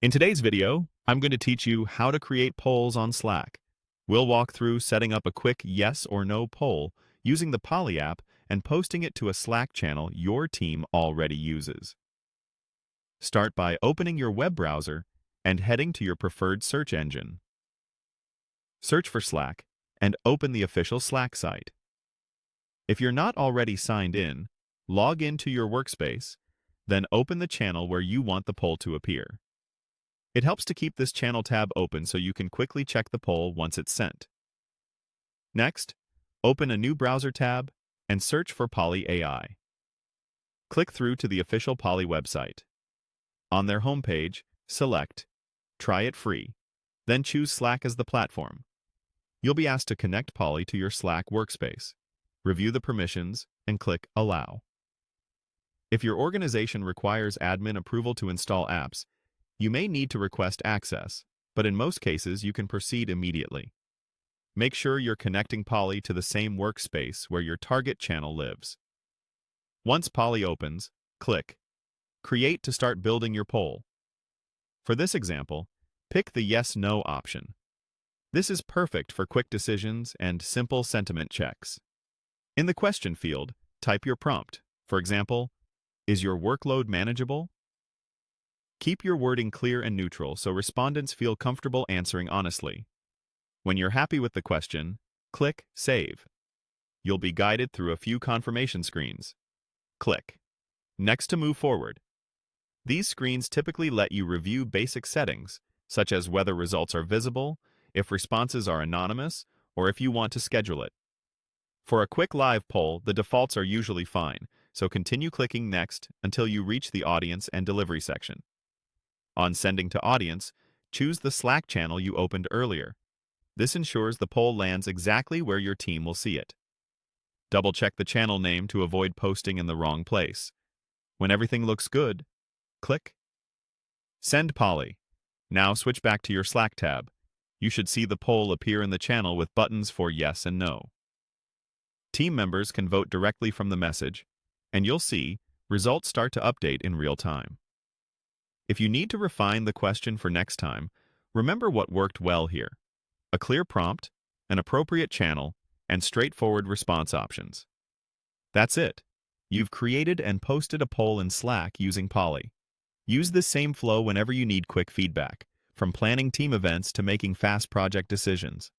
In today's video, I'm going to teach you how to create polls on Slack. We'll walk through setting up a quick yes or no poll using the Poly app and posting it to a Slack channel your team already uses. Start by opening your web browser and heading to your preferred search engine. Search for Slack and open the official Slack site. If you're not already signed in, log into your workspace, then open the channel where you want the poll to appear. It helps to keep this channel tab open so you can quickly check the poll once it's sent. Next, open a new browser tab and search for Poly AI. Click through to the official Poly website. On their homepage, select Try it free, then choose Slack as the platform. You'll be asked to connect Poly to your Slack workspace, review the permissions, and click Allow. If your organization requires admin approval to install apps, you may need to request access, but in most cases you can proceed immediately. Make sure you're connecting Poly to the same workspace where your target channel lives. Once Poly opens, click Create to start building your poll. For this example, pick the Yes/No option. This is perfect for quick decisions and simple sentiment checks. In the question field, type your prompt. For example, is your workload manageable? Keep your wording clear and neutral so respondents feel comfortable answering honestly. When you're happy with the question, click Save. You'll be guided through a few confirmation screens. Click Next to move forward. These screens typically let you review basic settings, such as whether results are visible, if responses are anonymous, or if you want to schedule it. For a quick live poll, the defaults are usually fine, so continue clicking Next until you reach the Audience and Delivery section. On Sending to Audience, choose the Slack channel you opened earlier. This ensures the poll lands exactly where your team will see it. Double-check the channel name to avoid posting in the wrong place. When everything looks good, click Send Poly. Now switch back to your Slack tab. You should see the poll appear in the channel with buttons for yes and no. Team members can vote directly from the message, and you'll see results start to update in real time. If you need to refine the question for next time, remember what worked well here: a clear prompt, an appropriate channel, and straightforward response options. That's it. You've created and posted a poll in Slack using Poly. Use this same flow whenever you need quick feedback, from planning team events to making fast project decisions.